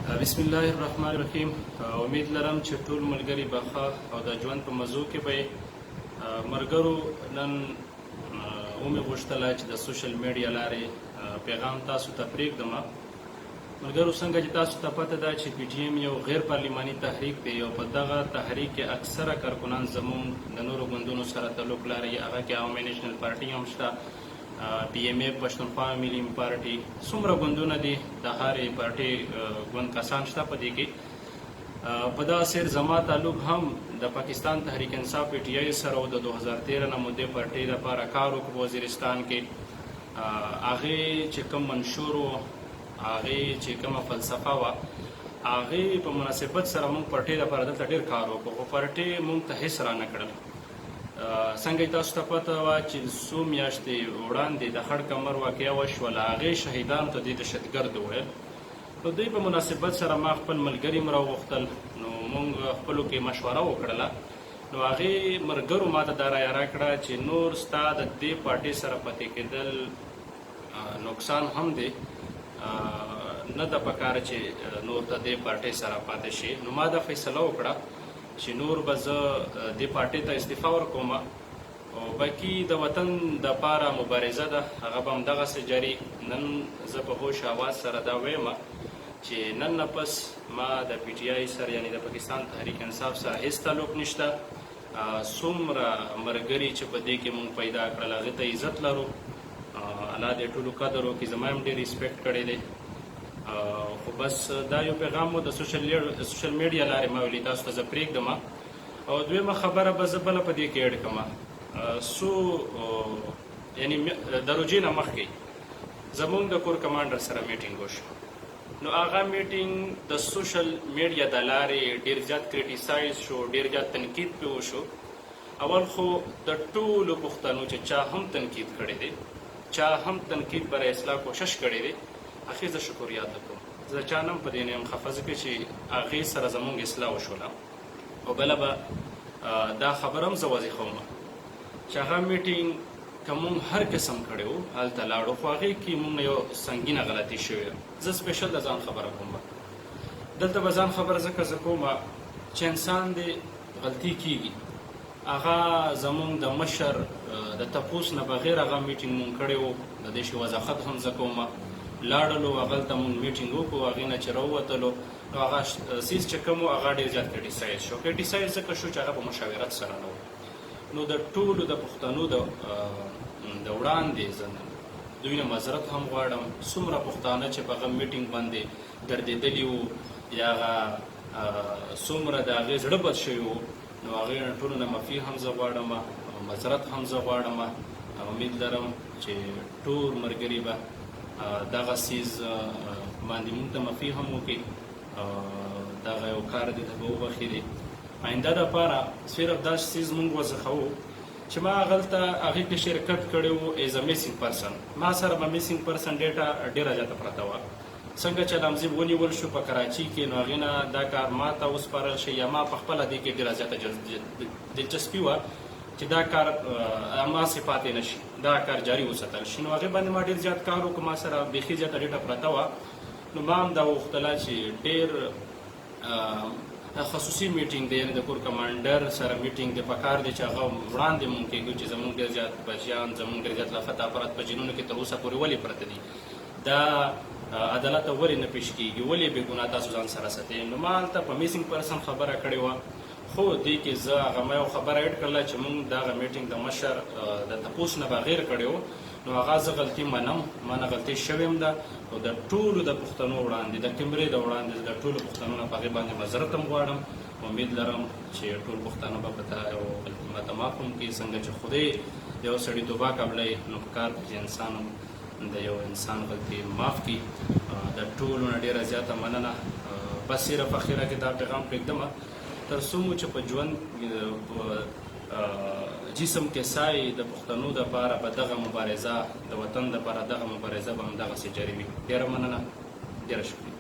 بسم الله الرحمن الرحیم. امید لرم چې ټول ملګري به ښه او د ژوند په موضوع کې به ملګرو نن ومې غوښتله چې د سوشل میډیا لارې پیغام تاسو ته پرېږدم. ملګرو څنګه چې تاسو ته پته ده چې پی ټي ایم یو غیر پارلماني تحریک دی او په دغه تحریک کې اکثره کارکنان زموږ د نورو ګوندونو سره تعلق لري. هغه کې عوامي نیشنل پارټي هم شته، پی ایم ای پښتونخوا ملي پارټي، څومره ګوندونه دي د هرې پارټي ګوند کسان شته په دې کې. په دغه سیر زما تعلق هم د پاکستان تحریک انصاف پی ټي آی سره و. د 2013 نه مودې پارټۍ لپاره کار وکړو وزیرستان کې. هغې چې کوم منشور و، هغې چې کومه فلسفه وه، هغې په مناسبت سره موږ پارټۍ لپاره دلته ډېر کار وکړو، خو پارټۍ موږ ته هېڅ را نه کړل. څنګه تاسو ته پته وه چې څو میاشتې وړاندې د خړ کمر واقعه وشوله، هغې شهیدانو ته دوی دهشتګرد وویل. نو دوی په مناسبت سره ما خپل ملګري م راوغوښتل، نو موږ خپلو کې مشوره وکړله. نو هغې ملګرو ما ته دا رایه راکړه چې نور ستا د دې پارټۍ سره پاتې کېدل نقصان هم دی، نه ده پکار چې نور ته دې پارټۍ سره پاتې شي. نو ما دا فیصله وکړه چې نور به زه دې پارټۍ ته استعفا ورکوم او باقي د وطن دپاره مبارزه ده هغه به همدغسې جاري. نن زه په هوش اواز سره دا وایم چې نن نه پس ما د پی ټي آی سره یعنی د پاکستان تحریک انصاف سره هېڅ تعلق نشته. څومره ملګري چې په دې کې مونږ پیدا کړل هغې ته عزت لرو، الله دې ټولو قدر وکړي. زما هم ډېر ریسپیکټ کړی دی. خو بس دا یو پیغام و د سوشل میډیا لارې ما ویلي تاسو ته زه پرېږدم. او دویمه خبره به زه بله په دې کې اډ کړم. یعنی د روژې نه مخکې زموږ د کور کمانډر سره میټینګ وشو. نو هغه میټینګ د سوشل میډیا د لارې ډېر زیات کریټیسایز شو، ډېر زیات تنقید پرې وشو. اول خو د ټولو پښتنو چې چا هم تنقید کړی دی، چا هم تنقید برای اصلاح کوشش کړی دی، هغې زه شکریه ادا کوم. زه چا نه هم په دې نه یم خفه ځکه چې هغې سره زموږ اصلاح وشوله. او بله به دا خبره هم زه وضیښوم چې هغه میټینګ که مونږ هر قسم کړی و هلته لاړو، خو هغې کې مونږ نه یو سنګینه غلطي شوې. زه سپیشل د ځان خبره کوم. دلته به ځان خبره ځکه زه کوم چې انسان دی غلطي کېږي. هغه زمونږ د مشر د تپوس نه بغیر هغه میټینګ مونږ کړی و. د دې شي وضاحت هم زه کوم. لاړلو هغلته مونږ میټینګ وکړو، هغې نه چې راووتلو نو هغه سیز چې کوم و هغه ډېر زیات کریټیسایز شو. کریټیسایز ځکه شو چې هغه په مشاورت سره نه و. نو د ټولو د پښتنو د وړاندې زه دوی نه معذرت هم غواړم. څومره پښتانه چې په هغه میټینګ باندې دردېدلي وو یا هغه څومره د هغې زړه بد شوي وو، نو هغې نه ټولو نه معافي هم زه غواړم، معذرت هم زه غواړم. امید لرم چې ټول ملګري به دغه سیز باندې مونږ ته معافي هم وکړي. دغه یو کار دی ته به وبخېدې. آینده دپاره صرف داسې سیز مونږ وضخوو چې ما هغلته هغې کې شرکت کړی و ایز ا میسینګ پرسن. ما سره به میسینګ پرسن ډیټا ډېره زیاته پرته وه. څنګه چې لمزي ونیول شو په کراچي کې، نو هغې نه دا کار ما ته وسپارل شي یا ما پخپله دې کې ډېره زیاته دلچسپي وه چې دا کار هماسې پاتې نه شي، دا کار جاري وساتل شي. نو هغې باندې ما ډېر زیات کار وکړو. ما سره بیخي زیاته ډیټا پرته وه. نو ما هم دا وغوښتله چې ډېر خصوصي میټینګ دی، یعنې د کور کمانډر سره میټینګ دی. پکار دی چې هغه وړاندې مونږ کېږو چې زموږ ډېر زیات بچیان، زموږ ډېر زیات لافته افراد په جینونو کې تر اوسه پورې ولې پرته دي، دا عدالت ته ولې نه پیش کېږي، ولې بې ګناه تاسو ځان سره ساتئ. نو ما هلته په میسینګ پرسن خبره کړې وه، خو دې کې زه هغه ما یو خبره ایډ کړله چې مونږ دغه میټینګ د مشر د تپوس نه بغیر کړی و. نو هغه زه غلطي منم، ما نه غلطي شوې هم ده. او د ټولو د پښتنو وړاندې، د کیمرې د وړاندې د ټولو پښتنو نه په هغې باندې معذرت هم غواړم. امید لرم چې ټول پښتانه به په یو غلطي ماته معاف هم کړي. څنګه چې خدای د یو سړي توبه قبلوي، نو پکار ده چې انسان هم د یو انسان غلطي معاف کړي. د ټولو نه ډېره زیاته مننه. بس صرف اخره کې دا پیغام پرېږدم تر څو مو چې په ژوند جسم کې سای د پښتنو دپاره به دغه مبارزه، د وطن دپاره دغه مبارزه به همدغسې جاري وي. ډېره مننه، ډېره شکریه.